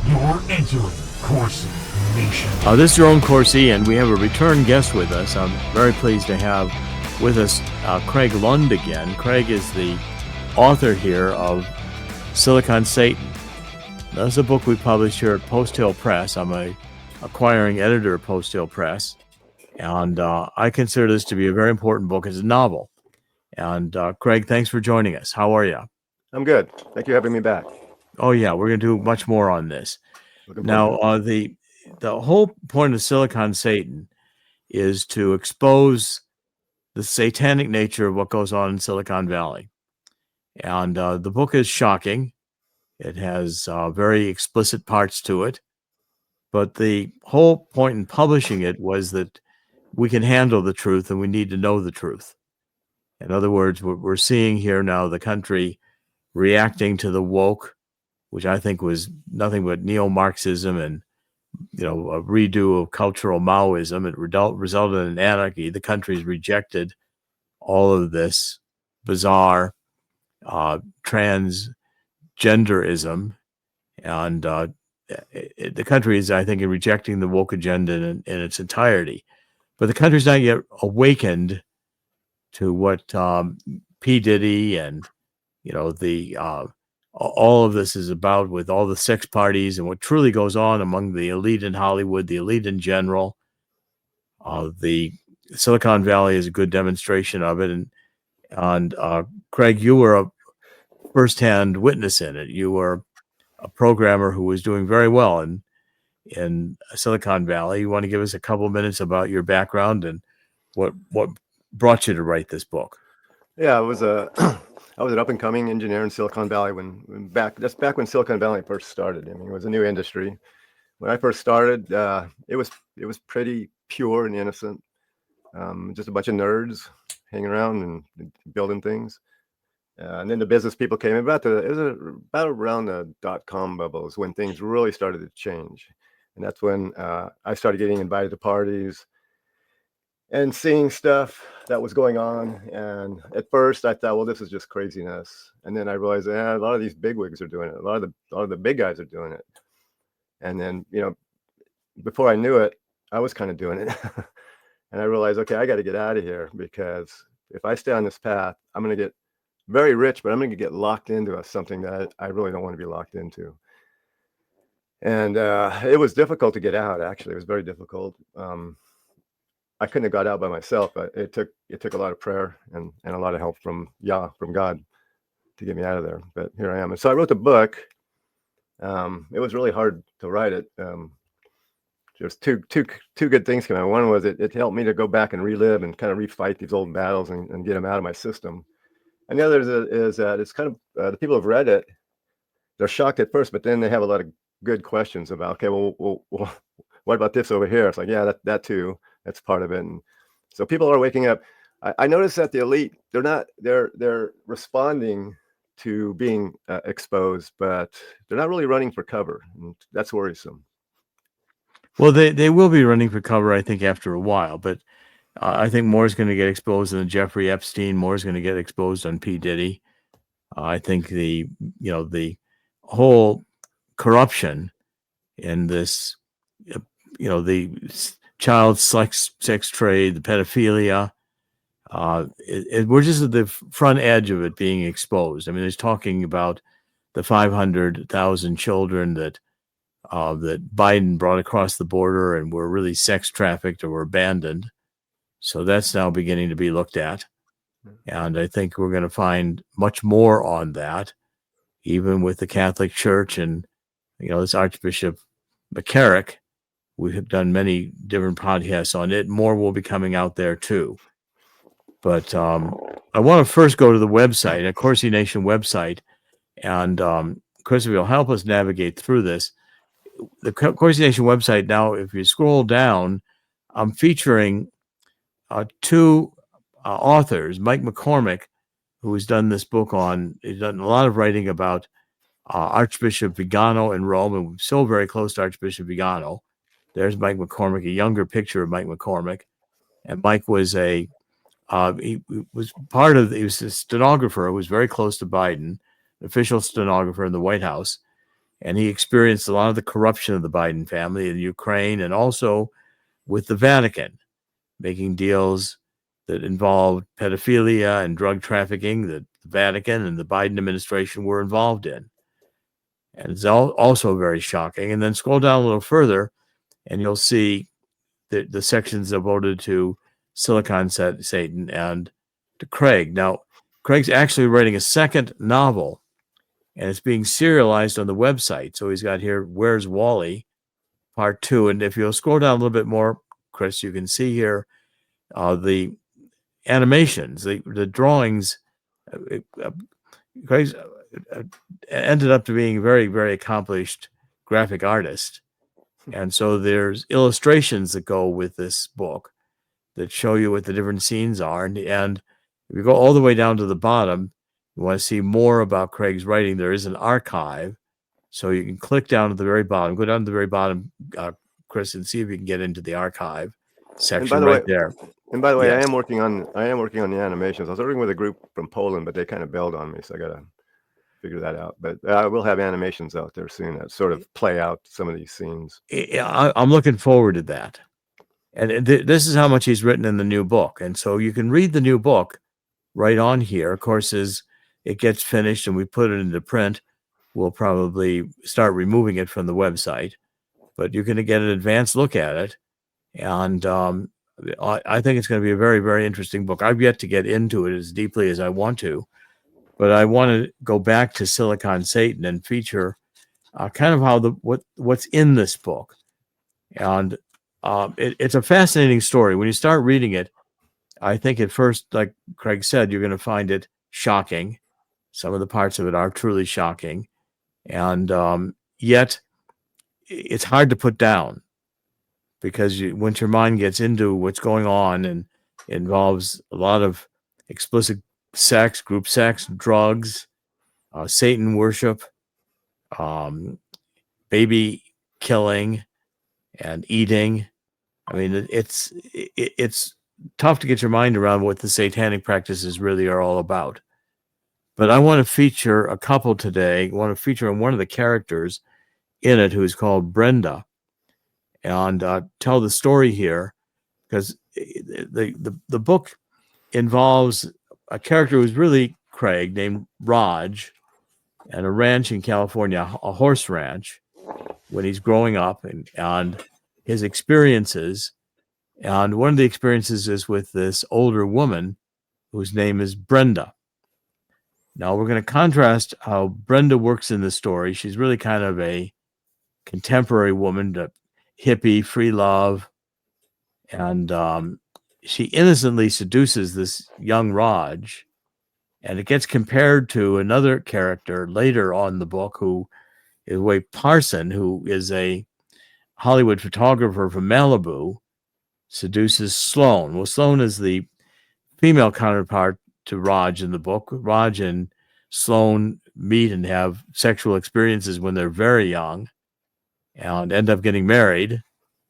You're entering Corsi Nation. This is Jerome Corsi, and we have a return guest with us. I'm very pleased to have with us Cregg Lund again. Cregg is the author here of Silicon Satan. That's a book we published here at Post Hill Press. I'm a acquiring editor at Post Hill Press, and I consider this to be a very important book. It's a novel. And Cregg, thanks for joining us. How are you? I'm good. Thank you for having me back. Oh, yeah, we're going to do much more on this. Now, the whole point of Silicon Satan is to expose the satanic nature of what goes on in Silicon Valley. And the book is shocking. It has very explicit parts to it. But the whole point in publishing it was that we can handle the truth and we need to know the truth. In other words, what we're seeing here now, the country reacting to the woke, which I think was nothing but neo-Marxism and, a redo of cultural Maoism. It resulted in anarchy. The country's rejected all of this bizarre transgenderism, and the country is, I think, rejecting the woke agenda in its entirety. But the country's not yet awakened to what P. Diddy and all of this is about, with all the sex parties and what truly goes on among the elite in Hollywood, the elite in general. The Silicon Valley is a good demonstration of it. And Cregg, you were a firsthand witness in it. You were a programmer who was doing very well in Silicon Valley. You want to give us a couple of minutes about your background and what brought you to write this book? Yeah, I was an up-and-coming engineer in Silicon Valley back when Silicon Valley first started. I mean, it was a new industry. When I first started, it was pretty pure and innocent. Just a bunch of nerds hanging around and building things. And then the business people came in. It was about around the dot-com bubbles when things really started to change. And that's when I started getting invited to parties and seeing stuff that was going on. And at first I thought, well, this is just craziness. And then I realized, a lot of these bigwigs are doing it. A lot of the big guys are doing it. And then, before I knew it, I was kind of doing it. And I realized, okay, I got to get out of here, because if I stay on this path, I'm going to get very rich, but I'm going to get locked into something that I really don't want to be locked into. And it was difficult to get out. Actually, it was very difficult. I couldn't have got out by myself, but it took a lot of prayer and a lot of help from God to get me out of there. But here I am. And so I wrote the book. It was really hard to write it. Just two good things came out. One was it helped me to go back and relive and kind of refight these old battles and get them out of my system. And the other is that it's kind of the people who've read it, they're shocked at first, but then they have a lot of good questions about, okay, well what about this over here? It's like, yeah, that too. That's part of it. And so people are waking up. I noticed that the elite, they're responding to being exposed, but they're not really running for cover. And that's worrisome. Well, they will be running for cover, I think, after a while. But I think more is going to get exposed than Jeffrey Epstein. More is going to get exposed on P. Diddy. I think the whole corruption in this, the child sex trade, the pedophilia, we're just at the front edge of it being exposed. I mean, there's talking about the 500,000 children that Biden brought across the border and were really sex trafficked or were abandoned. So that's now beginning to be looked at. And I think we're going to find much more on that, even with the Catholic Church and, this Archbishop McCarrick. We have done many different podcasts on it. More will be coming out there too. But I want to first go to the website, a Corsi Nation website. And Chris, if you'll help us navigate through this. The Corsi Nation website now, if you scroll down, I'm featuring two authors, Mike McCormick, who has done this book he's done a lot of writing about Archbishop Vigano in Rome, and we're so very close to Archbishop Vigano. There's Mike McCormick, a younger picture of Mike McCormick. And Mike was he was a stenographer who was very close to Biden, an official stenographer in the White House. and he experienced a lot of the corruption of the Biden family in Ukraine and also with the Vatican, making deals that involved pedophilia and drug trafficking that the Vatican and the Biden administration were involved in. And it's also very shocking. And then scroll down a little further, and you'll see the sections devoted to Silicon Satan and to Cregg. Now, Cregg's actually writing a second novel, and it's being serialized on the website. So he's got here, Where's Wally? Part 2. And if you'll scroll down a little bit more, Chris, you can see here the animations, the drawings. Craig's ended up to being a very, very accomplished graphic artist. And so there's illustrations that go with this book that show you what the different scenes are. And if you go all the way down to the bottom, you want to see more about Cregg's writing, there is an archive. So you can click down at the very bottom, go down to the very bottom, Chris, and see if you can get into the archive section there. And by the way, Yes. I am working on the animations. I was working with a group from Poland, but they kind of bailed on me, so I gotta figure that out. But I will have animations out there soon that sort of play out some of these scenes. I'm looking forward to that. And this is how much he's written in the new book. And so you can read the new book right on here. Of course, as it gets finished and we put it into print, we'll probably start removing it from the website. But you're going to get an advanced look at it. And I think it's going to be a very, very interesting book. I've yet to get into it as deeply as I want to, but I want to go back to Silicon Satan and feature kind of how what's in this book. And it's a fascinating story. When you start reading it, I think at first, like Cregg said, you're going to find it shocking. Some of the parts of it are truly shocking. And yet it's hard to put down, because once your mind gets into what's going on and involves a lot of explicit sex, group sex, drugs, Satan worship, baby killing, and eating. I mean, it's tough to get your mind around what the satanic practices really are all about. But I want to feature a couple today. I want to feature one of the characters in it, who is called Brenda, and tell the story here, because the book involves a character who's really Cregg, named Raj, and a ranch in California, a horse ranch, when he's growing up, and his experiences. And one of the experiences is with this older woman whose name is Brenda. Now we're going to contrast how Brenda works in the story. She's really kind of a contemporary woman, hippie, free love, and she innocently seduces this young Raj, and it gets compared to another character later on in the book, who is Parson, who is a Hollywood photographer from Malibu, seduces Sloan. Well, Sloan is the female counterpart to Raj in the book. Raj and Sloan meet and have sexual experiences when they're very young, and end up getting married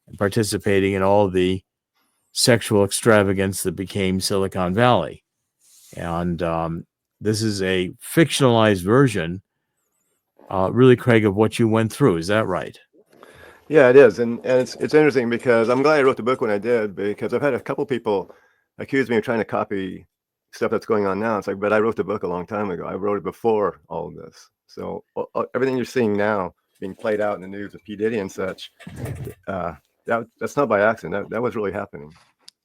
and participating in all the sexual extravagance that became Silicon Valley. And this is a fictionalized version, really, Cregg, of what you went through. Is that right? Yeah, it is, and it's interesting, because I'm glad I wrote the book when I did, because I've had a couple people accuse me of trying to copy stuff that's going on now. It's like, but I wrote the book a long time ago. I wrote it before all of this. So everything you're seeing now being played out in the news with P. Diddy and such, that's not by accident. That was really happening.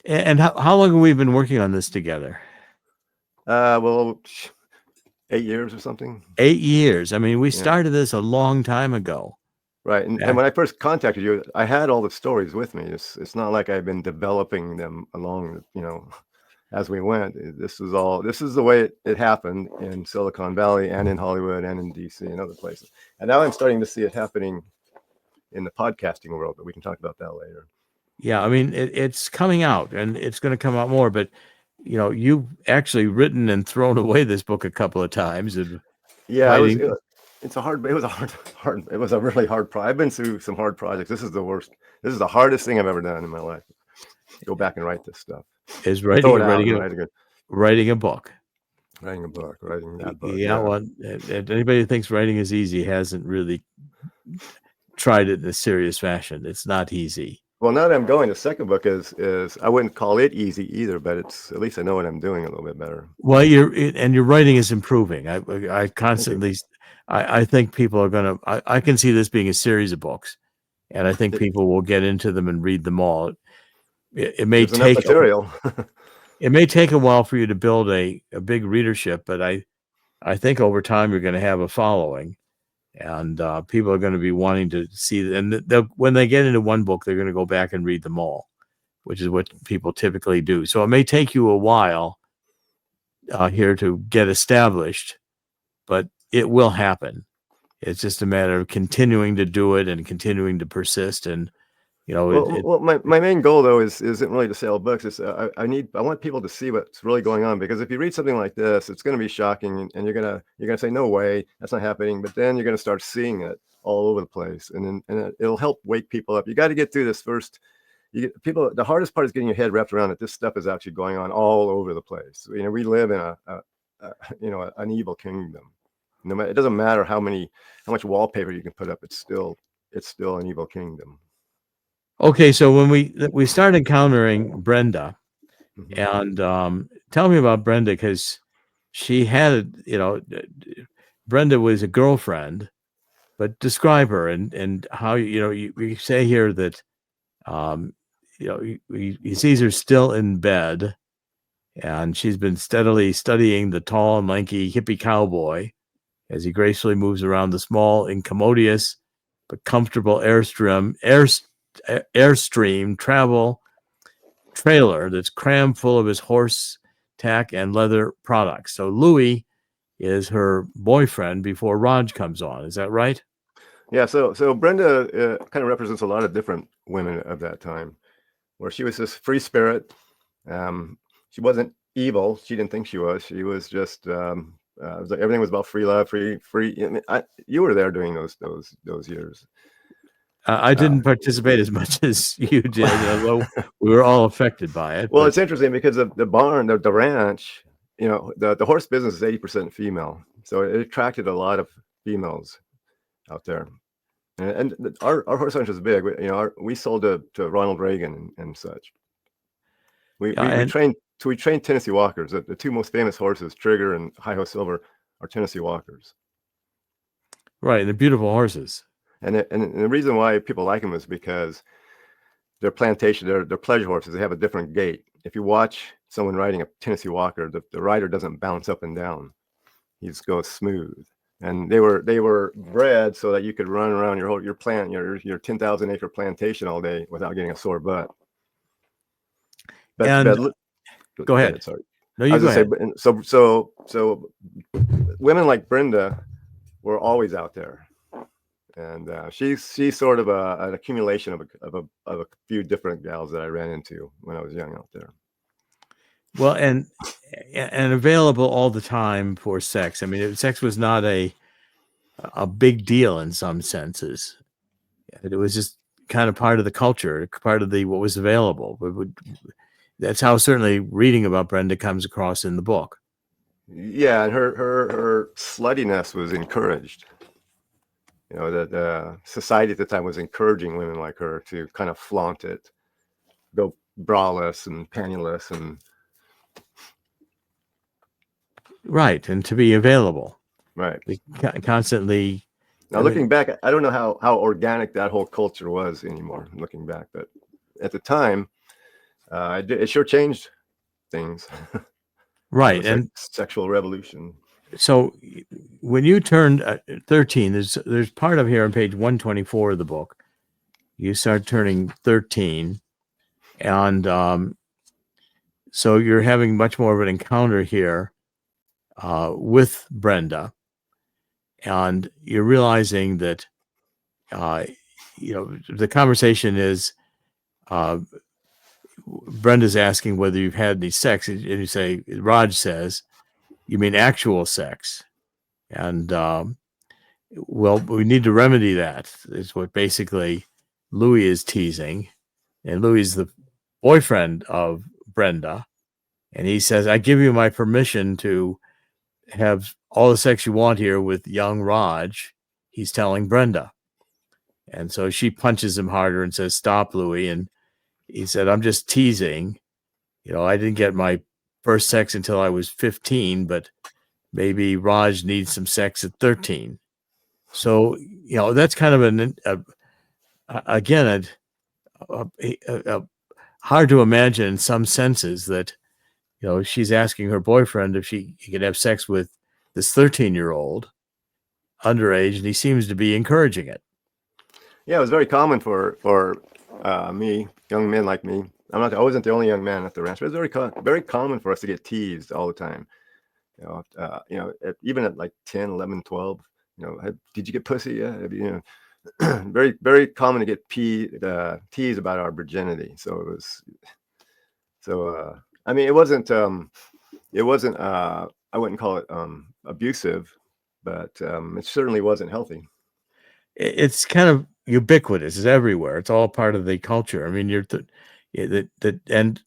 And how long have we been working on this together? Well, 8 years or something. 8 years. I mean, we started this a long time ago. Right. And when I first contacted you, I had all the stories with me. It's not like I've been developing them along, as we went. This is the way it happened in Silicon Valley and in Hollywood and in DC and other places. And now I'm starting to see it happening in the podcasting world, but we can talk about that later. Yeah. I mean, it's coming out, and it's going to come out more, but you've actually written and thrown away this book a couple of times. Yeah, it was a really hard project. I've been through some hard projects. This is the worst. This is the hardest thing I've ever done in my life. Go back and write this stuff. Is writing a book. Writing a book, writing that book. Yeah, well, anybody who thinks writing is easy hasn't really tried it in a serious fashion. It's not easy. Well, now that I'm going, the second book is I wouldn't call it easy either, but it's at least I know what I'm doing a little bit better. Well, your writing is improving. I constantly, I think people are going to. I can see this being a series of books, and I think people will get into them and read them all. It may There's enough take material. it may take a while for you to build a big readership, but I think over time you're going to have a following, and people are going to be wanting to see. And when they get into one book, they're going to go back and read them all, which is what people typically do. So it may take you a while here to get established, but it will happen. It's just a matter of continuing to do it and continuing to persist. And my main goal though isn't really to sell books. It's I want people to see what's really going on, because if you read something like this, it's going to be shocking, and you're gonna say, no way, that's not happening. But then you're going to start seeing it all over the place, and it'll help wake people up. You got to get through this first. The hardest part is getting your head wrapped around that this stuff is actually going on all over the place. We live in an evil kingdom. No matter, it doesn't matter how much wallpaper you can put up, it's still an evil kingdom. Okay, so when we start encountering Brenda, and tell me about Brenda, because she had, Brenda was a girlfriend, but describe her and how we say here that he sees her still in bed, and she's been steadily studying the tall and lanky hippie cowboy as he gracefully moves around the small, incommodious but comfortable Airstream travel trailer that's crammed full of his horse tack and leather products. So Louis is her boyfriend before Raj comes on. Is that right? Yeah. So Brenda kind of represents a lot of different women of that time, where she was this free spirit. She wasn't evil. She didn't think she was. She was just it was like everything was about free love, free. I mean, you were there during those years. I didn't participate as much as you did, although we were all affected by it. Well, it's interesting because of the barn, the ranch, the horse business is 80% female. So it attracted a lot of females out there. And our horse ranch was big. We sold to Ronald Reagan and such. We trained Tennessee Walkers. The two most famous horses, Trigger and Hi-Ho Silver, are Tennessee Walkers. Right, they're beautiful horses. And the reason why people like them is because they're plantation, they're pleasure horses. They have a different gait. If you watch someone riding a Tennessee Walker, the rider doesn't bounce up and down. He just goes smooth. And they were bred so that you could run around your 10,000 acre plantation all day without getting a sore butt. Go ahead. Sorry. No, you go ahead. So women like Brenda were always out there. And she's sort of an accumulation of a few different gals that I ran into when I was young out there. Well, and available all the time for sex. I mean, sex was not a big deal in some senses. It was just kind of part of the culture, part of what was available. That's how certainly reading about Brenda comes across in the book. Yeah, and her sluttiness was encouraged. The society at the time was encouraging women like her to kind of flaunt it, go braless and pantyless, and right, and to be available. Right. Constantly. Now, looking back, I don't know how organic that whole culture was anymore. Looking back, but at the time, it sure changed things. Right, and sexual revolution. So when you turned 13, there's part of here on page 124 of the book. You start turning 13, and so you're having much more of an encounter here with Brenda, and you're realizing that the conversation is Brenda's asking whether you've had any sex, and you say, Raj says, you mean actual sex? And well, we need to remedy that, is what basically Louis is teasing. And Louis is the boyfriend of Brenda. And he says, I give you my permission to have all the sex you want here with young Raj, he's telling Brenda. And so she punches him harder and says, "Stop, Louis." And he said, "I'm just teasing. I didn't get my first sex until I was 15, but maybe Raj needs some sex at 13." So, that's kind of again, hard to imagine in some senses that, she's asking her boyfriend if he could have sex with this 13-year-old underage, and he seems to be encouraging it. Yeah, it was very common for me, young men like me. I wasn't the only young man at the ranch, but it was very common for us to get teased all the time. Even at like 10, 11, 12, did you get pussy? Yeah. Very, very common to get teased about our virginity. So it was, I mean, it wasn't, I wouldn't call it abusive, but it certainly wasn't healthy. It's kind of ubiquitous. It's everywhere. It's all part of the culture. I mean, and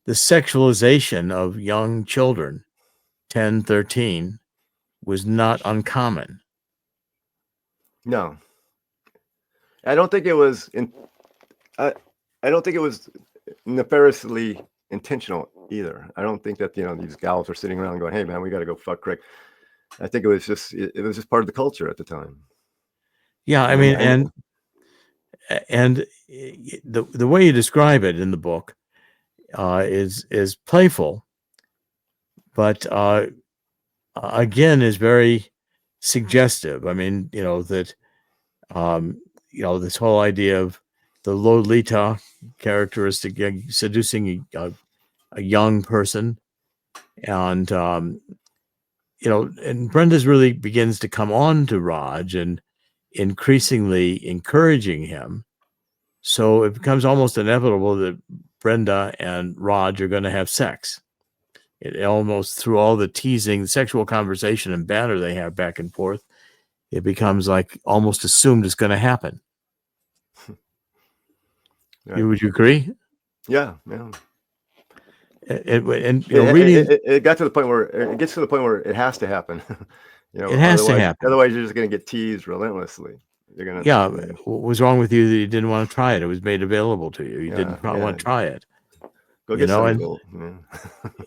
the sexualization of young children, 10, 13, was not uncommon. No, I don't think it was I don't think it was nefariously intentional either. I don't think that these gals were sitting around going, "Hey man, we got to go fuck Cregg." I think it was just part of the culture at the time. Yeah, I mean, and the way you describe it in the book is playful, but again is very suggestive. I mean, that this whole idea of the Lolita characteristic, seducing a young person, and and Brenda's really begins to come on to Raj and increasingly encouraging him. So it becomes almost inevitable that Brenda and Raj are going to have sex. It almost, through all the teasing, the sexual conversation and banter they have back and forth, it becomes like almost assumed it's going to happen. Right. Would you agree? Yeah. Reading, it got to the point where it gets to the point where it has to happen. It has to happen. Otherwise, you're just going to get teased relentlessly. You're gonna. Yeah. What was wrong with you that you didn't want to try it? It was made available to you. You didn't want to try it. Go get some gold.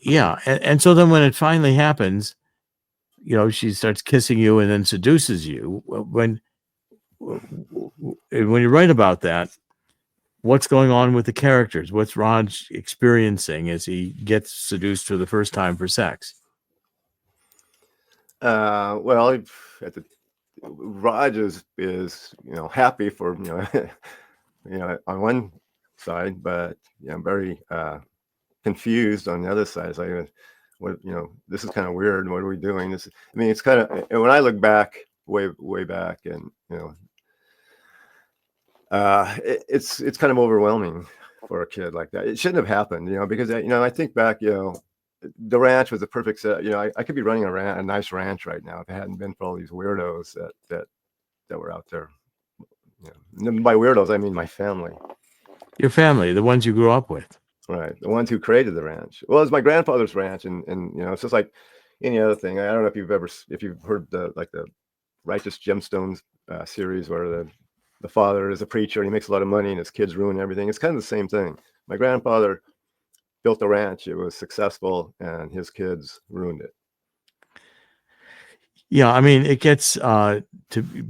Yeah. And so then when it finally happens, she starts kissing you and then seduces you. When you write about that, what's going on with the characters? What's Raj experiencing as he gets seduced for the first time for sex? Well, Raj is happy for on one side, but I'm very confused on the other side. It's like, what this is kind of weird. What are we doing? It's kind of, and when I look back way back, and it's kind of overwhelming for a kid like that. It shouldn't have happened, because I think back, the ranch was a perfect set. I could be running a nice ranch right now if it hadn't been for all these weirdos that were out there. And by weirdos, I mean my family. Your family, the ones you grew up with. Right, the ones who created the ranch. Well, it's my grandfather's ranch, and it's just like any other thing. I don't know if you've heard the Righteous Gemstones series, where the father is a preacher and he makes a lot of money and his kids ruin everything. It's kind of the same thing. My grandfather built a ranch. It was successful, and his kids ruined it. Yeah, I mean, it gets to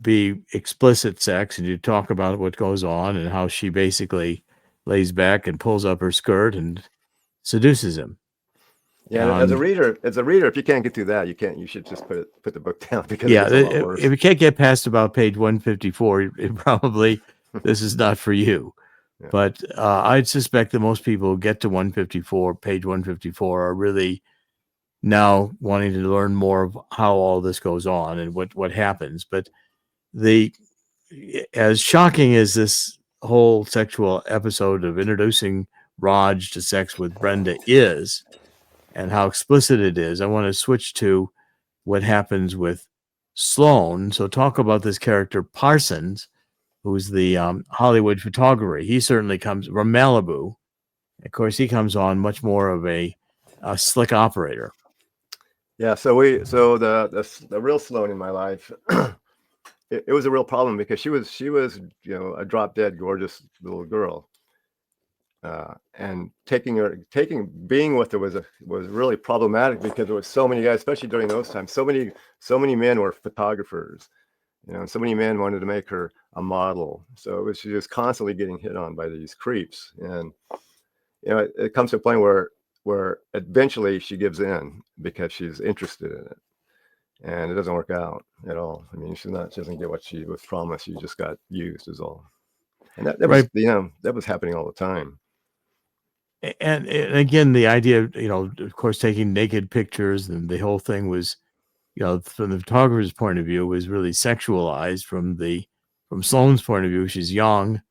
be explicit sex, and you talk about what goes on and how she basically lays back and pulls up her skirt and seduces him. Yeah, and as a reader, if you can't get through that, you should just put the book down, because if you can't get past about page 154, it probably this is not for you. Yeah. But I'd suspect that most people who get to page 154, are really now wanting to learn more of how all this goes on and what happens. But as shocking as this whole sexual episode of introducing Raj to sex with Brenda is, and how explicit it is, I want to switch to what happens with Sloan. So talk about this character Parsons, who's the Hollywood photographer. He certainly comes from Malibu. Of course, he comes on much more of a slick operator. Yeah. The real Sloan in my life, it was a real problem because she was a drop dead gorgeous little girl. And being with her was really problematic because there was so many guys, especially during those times. So many men were photographers, and so many men wanted to make her a model. So she was constantly getting hit on by these creeps, and it comes to a point where eventually she gives in because she's interested in it, and it doesn't work out at all. I mean, she doesn't get what she was promised. She just got used, is all. And that was Right. that was happening all the time. And again, the idea, of course, taking naked pictures, and the whole thing was, from the photographer's point of view, was really sexualized. From Sloane's point of view, she's young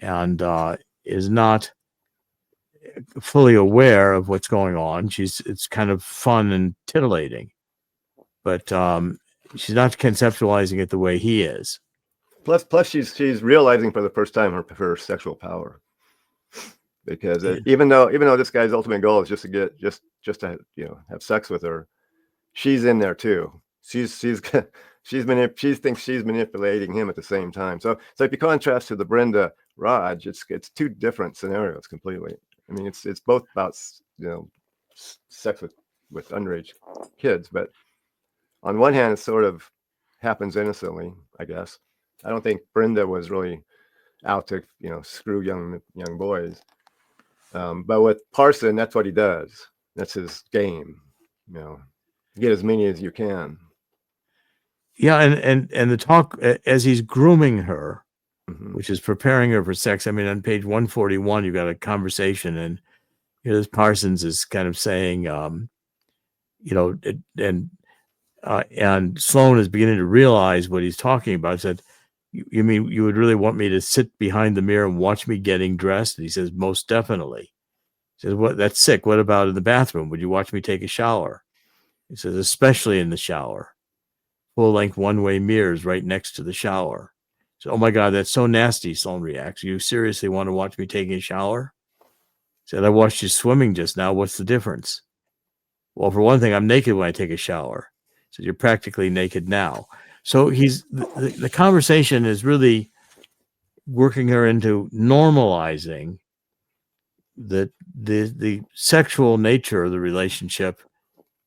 and is not fully aware of what's going on. It's kind of fun and titillating, but she's not conceptualizing it the way he is. Plus, she's realizing for the first time her sexual power, because Yeah. even though this guy's ultimate goal is just to get just to have sex with her, she's in there too. She thinks she's manipulating him at the same time. So if you contrast to the Brenda Raj, it's two different scenarios completely. I mean, it's both about sex with underage kids, but on one hand, it sort of happens innocently, I guess. I don't think Brenda was really out to screw young boys. But with Parson, that's what he does. That's his game. Get as many as you can. Yeah, and the talk as he's grooming her, Mm-hmm. which is preparing her for sex. I mean, on page 141, you've got a conversation, and this Parsons is kind of saying, and Sloan is beginning to realize what he's talking about. He said, "You mean you would really want me to sit behind the mirror and watch me getting dressed?" And he says, "Most definitely." He says, "What? That's sick. What about in the bathroom? Would you watch me take a shower?" He says, "Especially in the shower. Full-length one-way mirrors right next to the shower." So, "Oh my God, that's so nasty," Sloan reacts. "You seriously want to watch me taking a shower?" He said, "I watched you swimming just now. What's the difference?" "Well, for one thing, I'm naked when I take a shower." He said, "You're practically naked now." So the conversation is really working her into normalizing the sexual nature of the relationship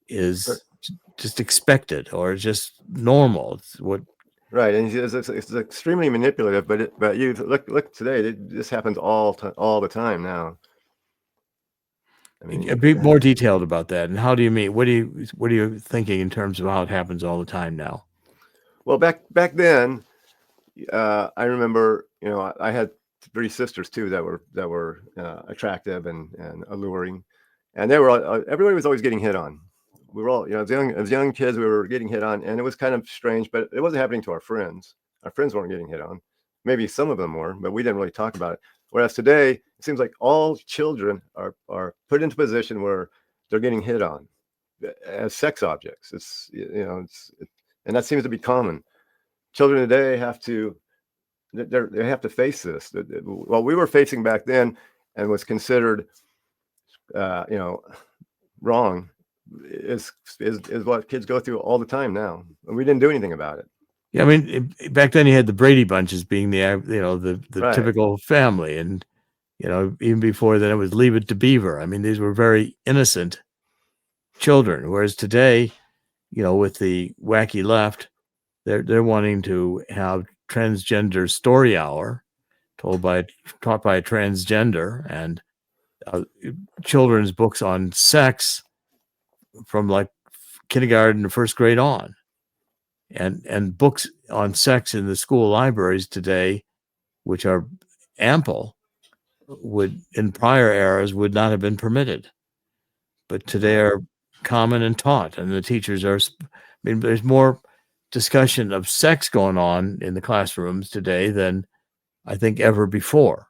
is just expected or just normal. It's what Right, and it's extremely manipulative. But you look today. This happens all the time now. I mean, be more detailed about that. And how do you mean? What are you thinking in terms of how it happens all the time now? well, back then, I remember, I had 3 sisters too that were attractive and alluring, and they were everybody was always getting hit on. We were all, as young kids, we were getting hit on, and it was kind of strange, but it wasn't happening to our friends. Our friends weren't getting hit on. Maybe some of them were, but we didn't really talk about it. Whereas today, it seems like all children are put into a position where they're getting hit on as sex objects. And that seems to be common. Children today they have to face this. What we were facing back then and was considered, wrong, is what kids go through all the time now, and we didn't do anything about it. Yeah, I mean, back then you had the Brady bunches being the Right. typical family, and even before then it was Leave It to Beaver. I mean, these were very innocent children, whereas today, with the wacky left, they're wanting to have transgender story hour taught by a transgender, and children's books on sex from like kindergarten to first grade on, and books on sex in the school libraries today, which are ample, would in prior eras would not have been permitted, but today are common and taught, and the teachers are. I mean, there's more discussion of sex going on in the classrooms today than I think ever before.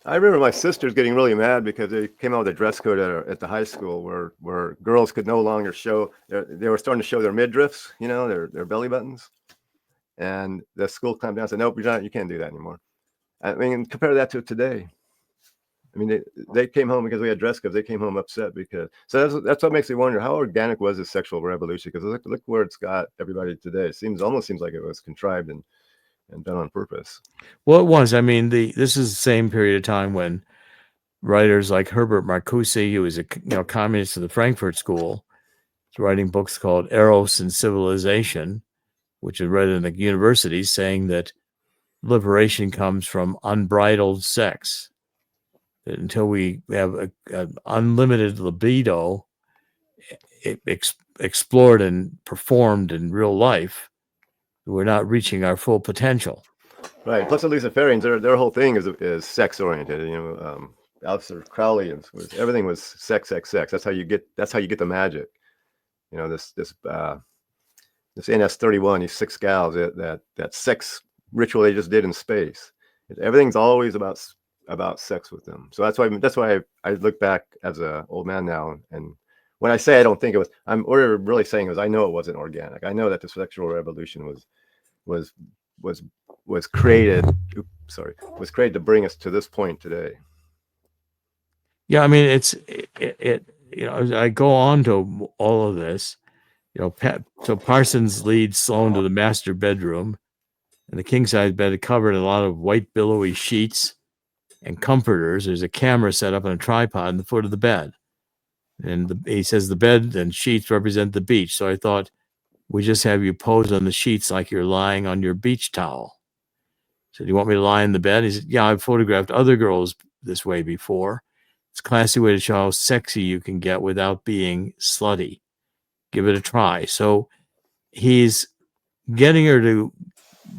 I remember my sisters getting really mad because they came out with a dress code at the high school where girls could no longer show they were starting to show their midriffs, their belly buttons, and the school clamped down and said, "Nope, you can't do that anymore." I mean, compare that to today. I mean, they came home because we had dress codes. They came home upset because, so that's what makes me wonder how organic was this sexual revolution? Because look where it's got everybody today. It almost seems like it was contrived and done on purpose. Well, it was. I mean, this is the same period of time when writers like Herbert Marcuse, who was a communist of the Frankfurt School, was writing books called Eros and Civilization, which is read in the universities, saying that liberation comes from unbridled sex. That until we have an unlimited libido explored and performed in real life, we're not reaching our full potential. Right. Plus, the Luciferians, their whole thing is sex oriented. Aleister Crowley everything was sex. That's how you get the magic. This NS-31, these 6 gals, that sex ritual they just did in space. Everything's always about sex with them. So that's why I look back as an old man now, and when I say I don't think it was, what I'm really saying is I know it wasn't organic. I know that the sexual revolution was created. Was created to bring us to this point today. Yeah, I mean, I go on to all of this. So Parsons leads Sloan to the master bedroom, and the king size bed is covered in a lot of white billowy sheets and comforters. There's a camera set up on a tripod in the foot of the bed, and he says the bed and sheets represent the beach. So I thought, we just have you pose on the sheets like you're lying on your beach towel. So do you want me to lie in the bed? He said, yeah, I've photographed other girls this way before. It's a classy way to show how sexy you can get without being slutty. Give it a try. So he's getting her to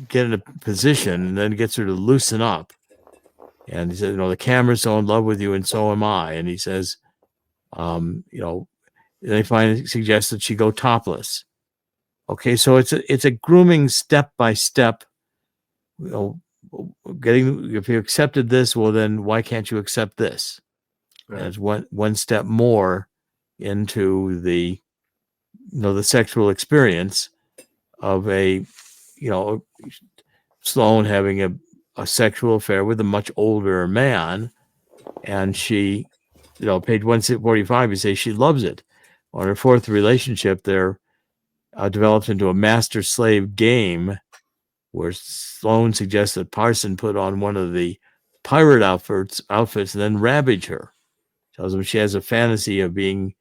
get in a position and then gets her to loosen up. And he says, the camera's so in love with you and so am I. And he says, they suggest that she go topless. Okay, so it's a grooming step by step. If you accepted this, well, then why can't you accept this? Right. As one step more into the sexual experience of Sloan having a sexual affair with a much older man, and she, page 145, you say she loves it. On her 4th relationship, they're developed into a master-slave game where Sloan suggests that Parson put on one of the pirate outfits and then ravage her. Tells him she has a fantasy of being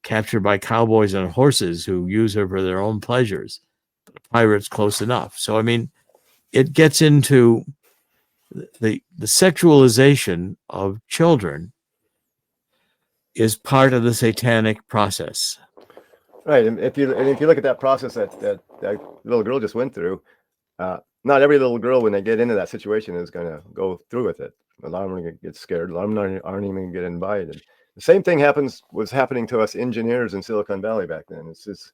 captured by cowboys on horses who use her for their own pleasures. But a pirate's close enough. So, I mean, it gets into the sexualization of children is part of the satanic process. Right, and if you look at that process that little girl just went through, not every little girl, when they get into that situation, is going to go through with it. A lot of them are going to get scared. A lot of them aren't even going to get invited. The same thing was happening to us engineers in Silicon Valley back then. It's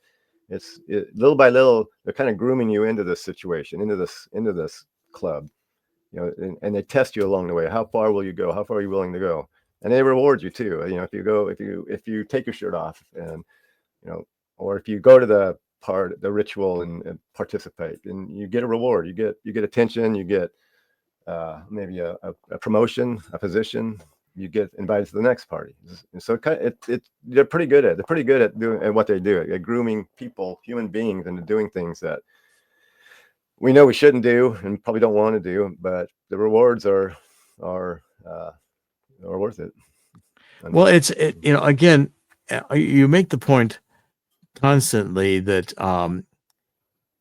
little by little, they're kind of grooming you into this situation, into this club, and they test you along the way. How far will you go? How far are you willing to go? And they reward you too. If you take your shirt off, and or if you go to the ritual and participate, and you get a reward, you get attention, you get maybe a promotion, a position, you get invited to the next party. And so they're pretty good at doing what they do, at grooming people, human beings, into doing things that we know we shouldn't do and probably don't want to do, but the rewards are worth it. Well, again, you make the point constantly that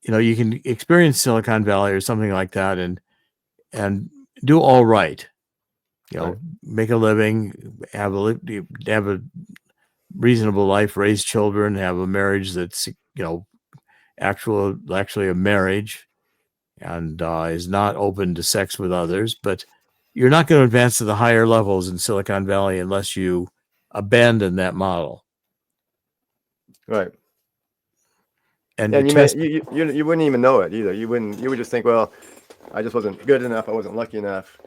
you can experience Silicon Valley or something like that and do all right, right. Make a living, have a reasonable life, raise children, have a marriage that's actually a marriage, and is not open to sex with others. But you're not going to advance to the higher levels in Silicon Valley unless you abandon that model. Right. And you wouldn't even know it either. You would just think, well, I just wasn't good enough. I wasn't lucky enough.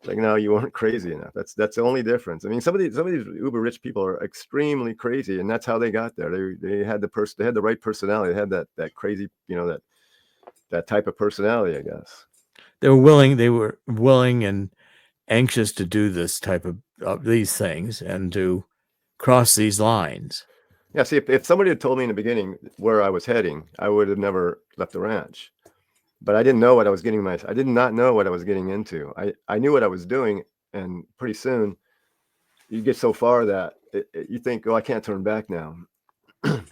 Like, no, you weren't crazy enough. That's the only difference. I mean, some of these uber rich people are extremely crazy, and that's how they got there. They had the right personality. They had that crazy, that type of personality, I guess. They were willing and anxious to do this type of these things and to cross these lines. Yeah, see, if somebody had told me in the beginning where I was heading, I would have never left the ranch. But I didn't know what I was getting I did not know what I was getting into. I knew what I was doing, and pretty soon you get so far that you think, oh, I can't turn back now.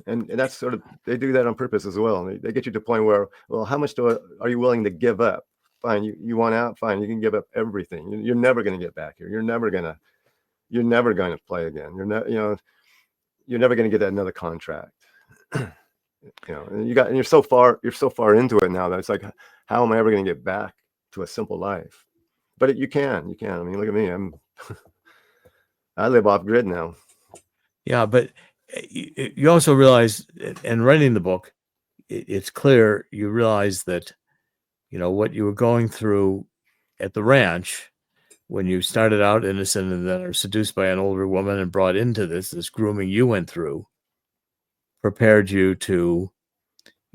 and that's sort of, they do that on purpose as well. They get you to the point where, well, how much are you willing to give up? Fine, you want out, fine, you can give up everything. You're never going to get back here. You're never going to play again. You're never going to get another contract. And you're so far into it now that it's like, how am I ever going to get back to a simple life? But you can. I mean, look at me. I live off grid now. Yeah, but you also realize, in writing the book, it's clear you realize that, what you were going through at the ranch when you started out innocent and then are seduced by an older woman and brought into this grooming you went through, prepared you to,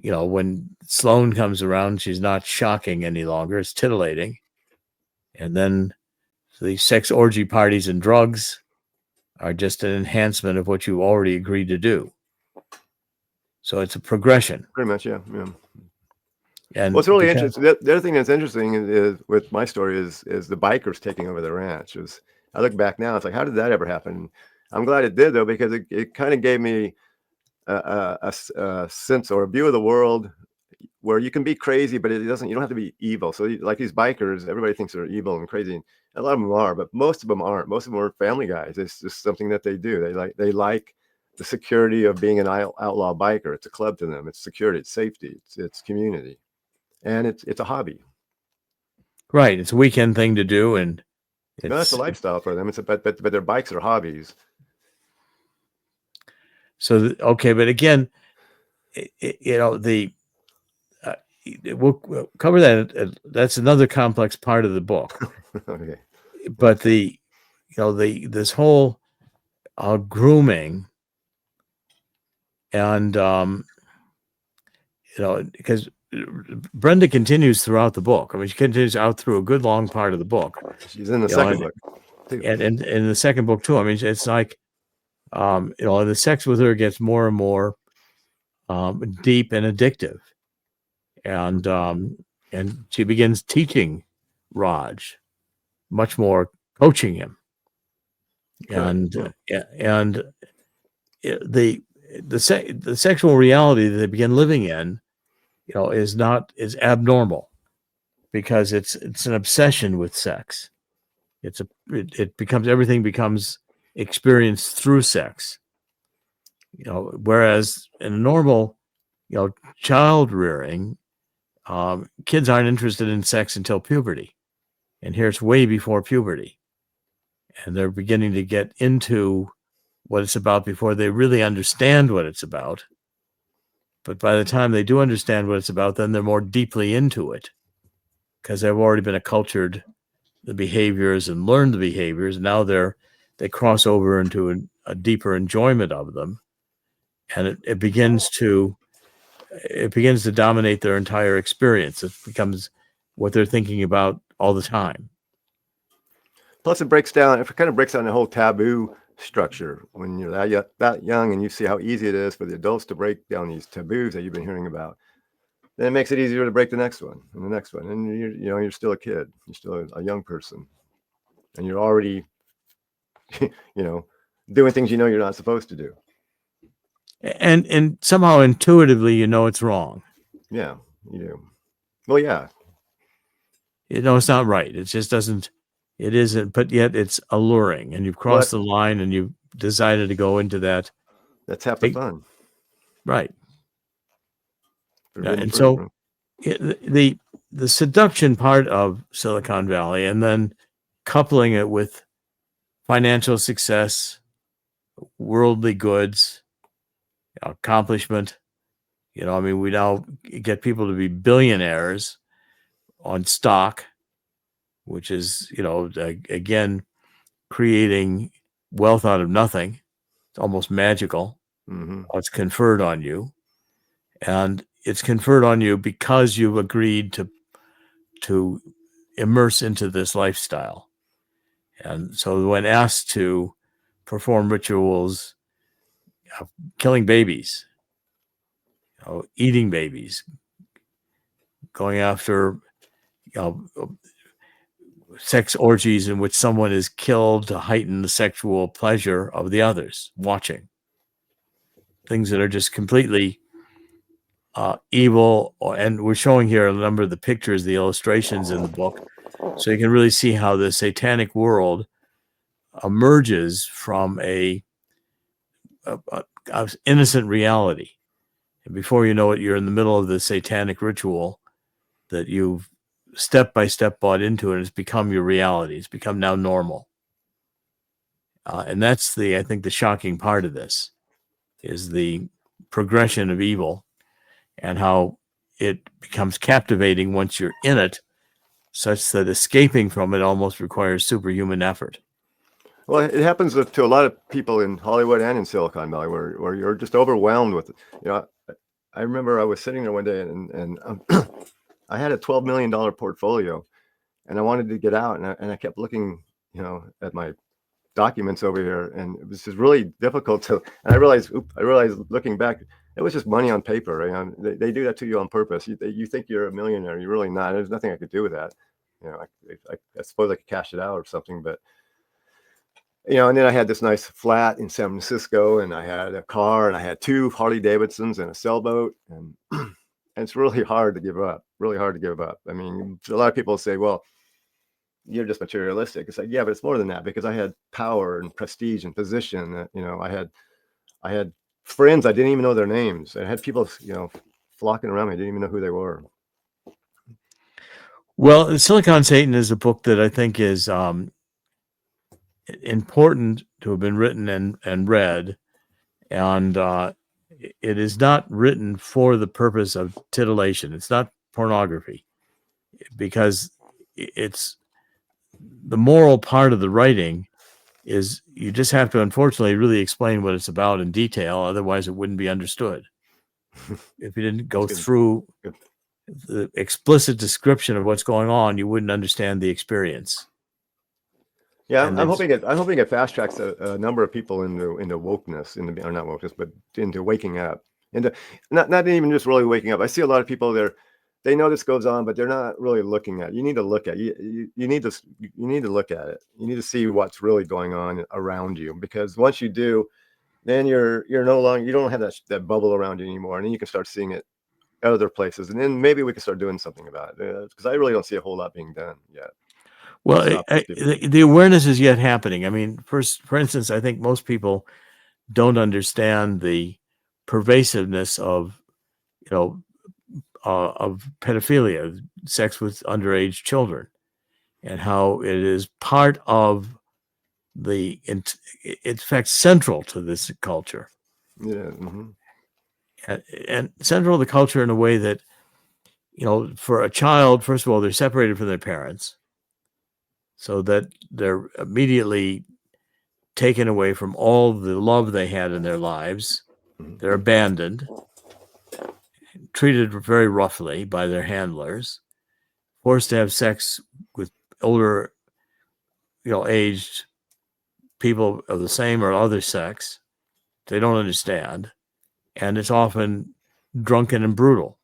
when Sloan comes around, she's not shocking any longer, it's titillating. And then the sex orgy parties and drugs are just an enhancement of what you already agreed to do. So it's a progression. Pretty much, yeah. And what's really interesting, the other thing that's interesting is with my story is the bikers taking over the ranch. I look back now, it's like, how did that ever happen? I'm glad it did, though, because it kind of gave me a sense or a view of the world where you can be crazy, but you don't have to be evil. So like these bikers, everybody thinks they're evil and crazy. A lot of them are, but most of them aren't. Most of them are family guys. It's just something that they do. They like the security of being an outlaw biker. It's a club to them. It's security. It's safety. It's community, and it's a hobby. Right. It's a weekend thing to do, and that's a lifestyle for them. But their bikes are hobbies. So okay, but again, we'll cover that. That's another complex part of the book. Okay. But this whole grooming and because Brenda continues throughout the book. I mean, she continues out through a good long part of the book. She's in the second book too. And in the second book too. I mean, it's like the sex with her gets more and more deep and addictive. And she begins teaching Raj, much more coaching him. And the sexual reality that they begin living in, is abnormal, because it's an obsession with sex. Everything becomes experienced through sex. Whereas in a normal, child rearing, kids aren't interested in sex until puberty, and here it's way before puberty, and they're beginning to get into what it's about before they really understand what it's about. But by the time they do understand what it's about, then they're more deeply into it, because they've already been acculturated the behaviors and learned the behaviors. Now they cross over into a deeper enjoyment of them, and it begins to dominate their entire experience. It becomes what they're thinking about all the time. Plus, it kind of breaks down the whole taboo structure when you're that young, and you see how easy it is for the adults to break down these taboos that you've been hearing about. Then it makes it easier to break the next one and the next one. And you're still a kid. You're still a young person, and you're already, doing things you're not supposed to do. And somehow intuitively, it's wrong. Yeah, you do. Well, yeah. It's not right. It just doesn't. It isn't. But yet it's alluring, and you've crossed the line, and you've decided to go into that. That's half the fun, right? And so, the seduction part of Silicon Valley, and then coupling it with financial success, worldly goods, accomplishment. We now get people to be billionaires on stock, which is, again, creating wealth out of nothing. It's almost magical. Mm-hmm. It's conferred on you, and it's conferred on you because you've agreed to immerse into this lifestyle. And so when asked to perform rituals, killing babies, eating babies, going after sex orgies in which someone is killed to heighten the sexual pleasure of the others watching, things that are just completely evil. And we're showing here a number of the pictures, the illustrations in the book, so you can really see how the satanic world emerges from a innocent reality. And before you know it, you're in the middle of the satanic ritual that you've step by step bought into, and it's become your reality. It's become now normal. And that's I think the shocking part of this is the progression of evil and how it becomes captivating once you're in it, such that escaping from it almost requires superhuman effort. Well, it happens to a lot of people in Hollywood and in Silicon Valley, where you're just overwhelmed with it. I remember I was sitting there one day and I had a $12 million portfolio, and I wanted to get out, and I kept looking, at my documents over here, and it was just really difficult to. And I realized looking back, it was just money on paper. They do that to you on purpose. You think you're a millionaire, you're really not. There's nothing I could do with that. I suppose I could cash it out or something, but. And then I had this nice flat in San Francisco, and I had a car, and I had 2 Harley Davidsons and a sailboat, and it's really hard to give up. Really hard to give up. I mean, a lot of people say, "Well, you're just materialistic." It's like, yeah, but it's more than that, because I had power and prestige and position. I had friends I didn't even know their names. I had people, flocking around me. I didn't even know who they were. Well, Silicon Satan is a book that I think is important to have been written and read, and it is not written for the purpose of titillation. It's not pornography, because it's the moral part of the writing is you just have to, unfortunately, really explain what it's about in detail. Otherwise, it wouldn't be understood. If you didn't go through the explicit description of what's going on, you wouldn't understand the experience. Yeah, I'm hoping it fast tracks a number of people into wokeness, or not wokeness, but into waking up, into not even just really waking up. I see a lot of people there. They know this goes on, but they're not really looking at it. You need to look at it. You need to look at it. You need to see what's really going on around you, because once you do, then you're no longer, you don't have that bubble around you anymore, and then you can start seeing it other places, and then maybe we can start doing something about it, because I really don't see a whole lot being done yet. Well, the awareness is yet happening. I mean, for instance, I think most people don't understand the pervasiveness of pedophilia, sex with underage children, and how it is part of in fact, central to this culture. Yeah. Mm-hmm. And central to the culture in a way that, for a child, first of all, they're separated from their parents, so that they're immediately taken away from all the love they had in their lives. They're abandoned, treated very roughly by their handlers, forced to have sex with older, aged people of the same or other sex. They don't understand. And it's often drunken and brutal.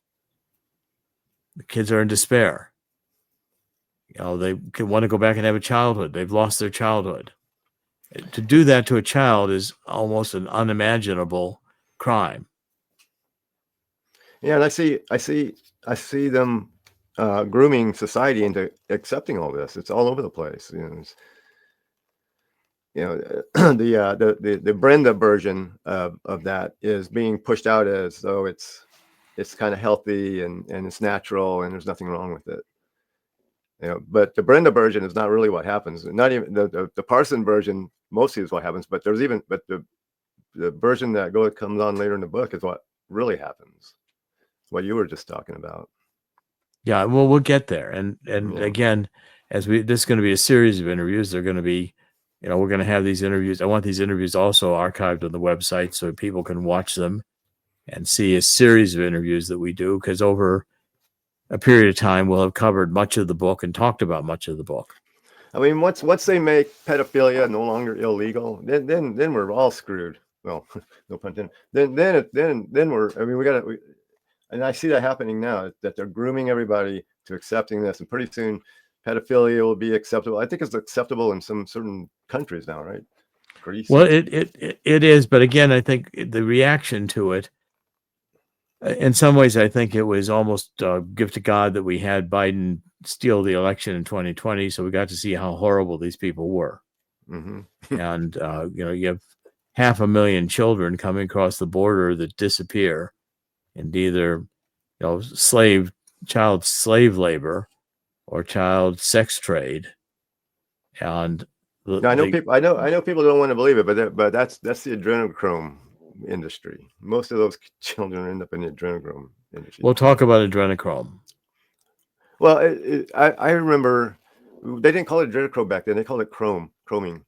The kids are in despair. They want to go back and have a childhood. They've lost their childhood. To do that to a child is almost an unimaginable crime. Yeah, and I see them grooming society into accepting all this. It's all over the place. The Brenda version of that is being pushed out as though it's kind of healthy and it's natural and there's nothing wrong with it. But the Brenda version is not really what happens. Not even the Parson version mostly is what happens. But the version that comes on later in the book is what really happens. What you were just talking about. Yeah, well, we'll get there. And again, this is going to be a series of interviews. They're going to be, we're going to have these interviews. I want these interviews also archived on the website so people can watch them and see a series of interviews that we do, because over a period of time, we'll have covered much of the book and talked about much of the book. I mean, once they make pedophilia no longer illegal, then we're all screwed. Well, no pun intended. Then we're. I mean, and I see that happening now, that they're grooming everybody to accepting this, and pretty soon, pedophilia will be acceptable. I think it's acceptable in some certain countries now, right? Greece. Well, it is, but again, I think the reaction to it, in some ways, I think it was almost a gift to God that we had Biden steal the election in 2020, so we got to see how horrible these people were. Mm-hmm. And you have 500,000 children coming across the border that disappear, and either child slave labor or child sex trade. And Now, I know people don't want to believe it, but that's the adrenochrome industry. Most of those children end up in the adrenochrome industry. We'll talk about adrenochrome. Well, I remember they didn't call it adrenochrome back then. They called it chroming.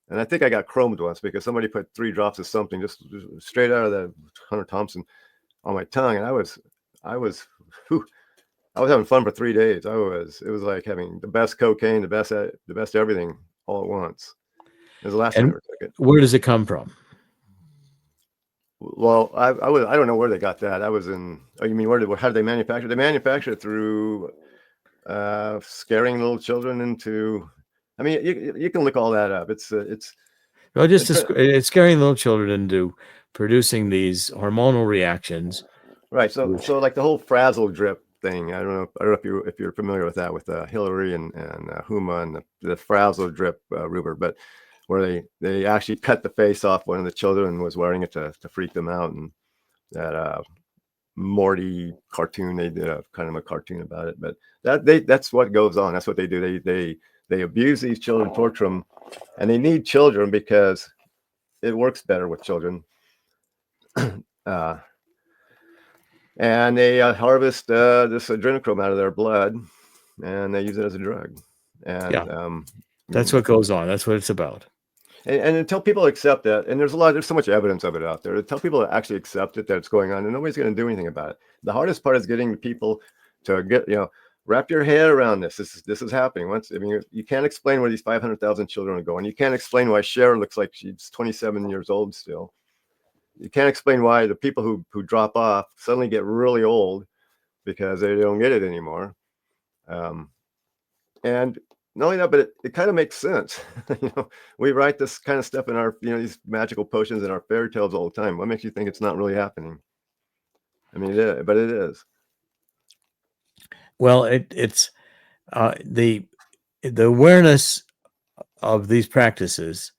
And I think I got chromed once because somebody put 3 drops of something just straight out of the Hunter Thompson on my tongue, and I was having fun for 3 days. It was like having the best cocaine, the best everything all at once. It was the last time I ever took it. Where does it come from? Well, I don't know where they got that. I was in. Oh, you mean how did they manufacture? They manufacture it through scaring little children into. I mean, you can look all that up. It's scaring little children into producing these hormonal reactions. Right. So like the whole frazzle drip thing. I don't know if you're familiar with that with Hillary and Huma and the frazzle drip rumor, but where they actually cut the face off one of the children and was wearing it to freak them out, and that Morty cartoon, they did a kind of a cartoon about it, but that's what goes on. That's what they do. They abuse these children, torture them, and they need children because it works better with children. And they harvest this adrenochrome out of their blood, and they use it as a drug. And that's what goes on. That's what it's about. And until people accept that, and there's so much evidence of it out there, until people actually accept it, that it's going on, and nobody's going to do anything about it. The hardest part is getting people to wrap your head around this. This is happening. You can't explain where these 500,000 children are going. You can't explain why Cher looks like she's 27 years old still. You can't explain why the people who drop off suddenly get really old because they don't get it anymore. And not only that, but it kind of makes sense. We write this kind of stuff in our, these magical potions in our fairy tales all the time. What makes you think it's not really happening? I mean, but it is. Well, it's the awareness of these practices,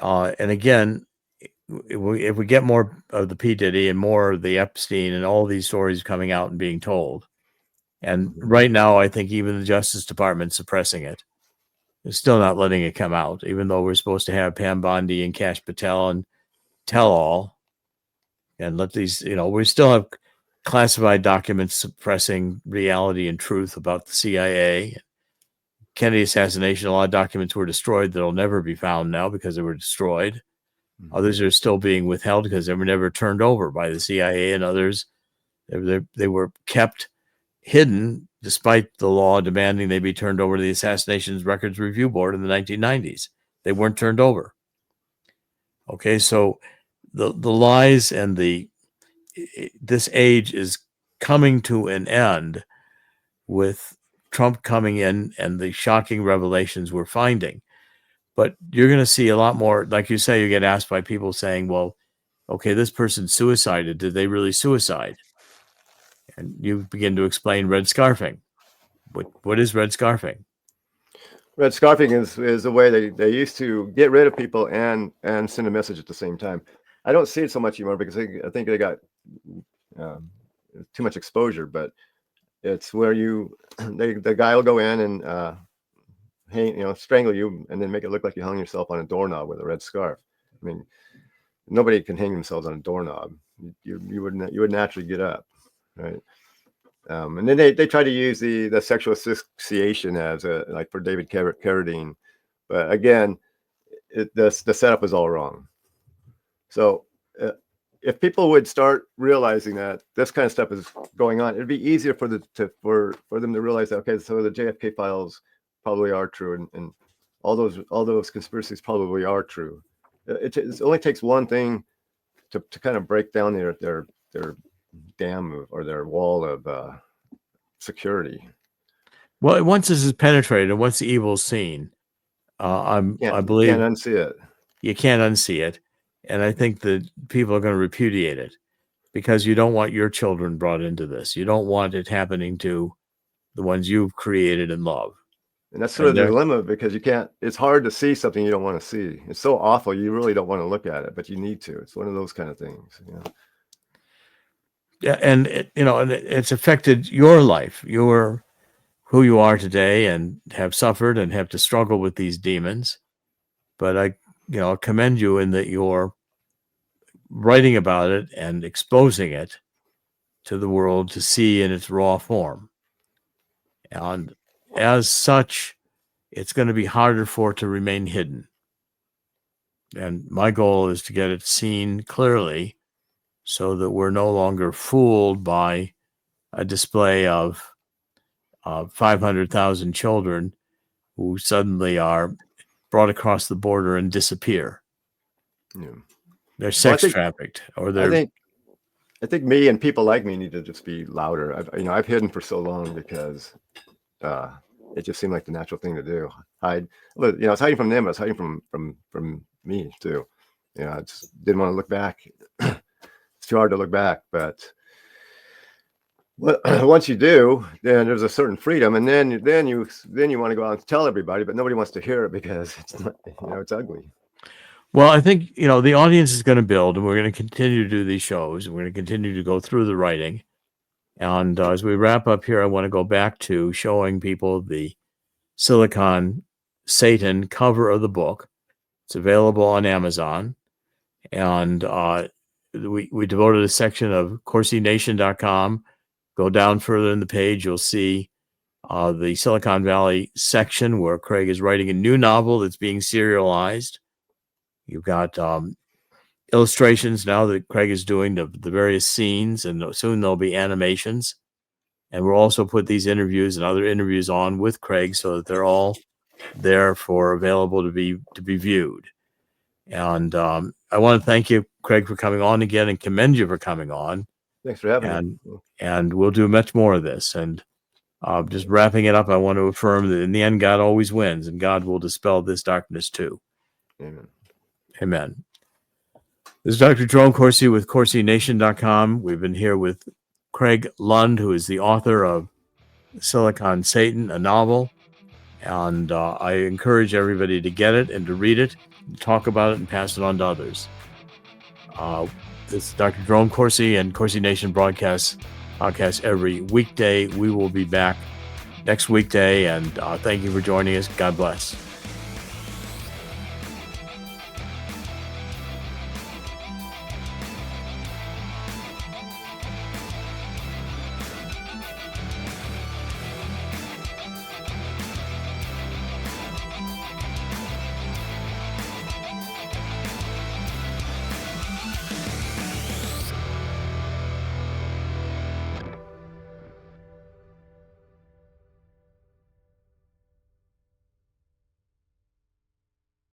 and again, if we get more of the P. Diddy and more of the Epstein and all these stories coming out and being told, and right now I think even the Justice Department suppressing it. They're still not letting it come out, even though we're supposed to have Pam Bondi and Kash Patel and tell all, and let these, we still have classified documents suppressing reality and truth about the CIA. Kennedy assassination, a lot of documents were destroyed that'll never be found now because they were destroyed. Others are still being withheld because they were never turned over by the CIA, and others, they were kept hidden despite the law demanding they be turned over to the Assassinations Records Review Board in the 1990s. They weren't turned over. Okay, so the lies and this age is coming to an end with Trump coming in and the shocking revelations we're finding. But you're going to see a lot more, like you say, you get asked by people saying, well, okay, this person suicided. Did they really suicide? And you begin to explain red scarfing. What is red scarfing? Red scarfing is the way they used to get rid of people and send a message at the same time. I don't see it so much anymore because I think they got too much exposure. But it's where the guy will go in and strangle you and then make it look like you hung yourself on a doorknob with a red scarf. I mean, nobody can hang themselves on a doorknob. You would naturally get up, right? And then they try to use the sexual asphyxiation as like for David Carradine, but again, the setup is all wrong. So if people would start realizing that this kind of stuff is going on, it'd be easier for them to realize that, okay, so the JFK files probably are true, and all those conspiracies probably are true. It only takes one thing to kind of break down their dam or their wall of security. Well, once this is penetrated, once the evil's seen, I believe you can't unsee it. You can't unsee it, and I think that people are going to repudiate it because you don't want your children brought into this. You don't want it happening to the ones you've created and love. And that's sort of the dilemma, because you can't. It's hard to see something you don't want to see. It's so awful, you really don't want to look at it, but you need to. It's one of those kind of things. Yeah, and it's affected your life. You're who you are today, and have suffered and have to struggle with these demons. But I commend you in that you're writing about it and exposing it to the world to see in its raw form. And as such, it's going to be harder for it to remain hidden. And my goal is to get it seen clearly so that we're no longer fooled by a display of 500,000 children who suddenly are brought across the border and disappear. Yeah. They're sex trafficked, or they're. I think me and people like me need to just be louder. I've hidden for so long because it just seemed like the natural thing to do. Hide. I was hiding from them. I was hiding from me too. I just didn't want to look back. It's too hard to look back, but once you do, then there's a certain freedom, and then you want to go out and tell everybody, but nobody wants to hear it because it's not, it's ugly. Well, I think the audience is going to build, and we're going to continue to do these shows, and we're going to continue to go through the writing. And as we wrap up here, I want to go back to showing people the Silicon Satan cover of the book. It's available on Amazon, and we devoted a section of CorsiNation.com. Go down further in the page, you'll see the Silicon Valley section where Cregg is writing a new novel that's being serialized. You've got illustrations now that Cregg is doing the various scenes, and soon there'll be animations. And we'll also put these interviews and other interviews on with Cregg so that they're all there available to be viewed. And I want to thank you, Cregg, for coming on again, and commend you for coming on. Thanks for having me. And we'll do much more of this. And just wrapping it up, I want to affirm that in the end, God always wins, and God will dispel this darkness too. Amen. Amen. This is Dr. Jerome Corsi with CorsiNation.com. We've been here with Cregg Lund, who is the author of Silicon Satan, a novel. And I encourage everybody to get it and to read it, talk about it, and pass it on to others. This is Dr. Jerome Corsi, and Corsi Nation podcast every weekday. We will be back next weekday, and thank you for joining us. God bless.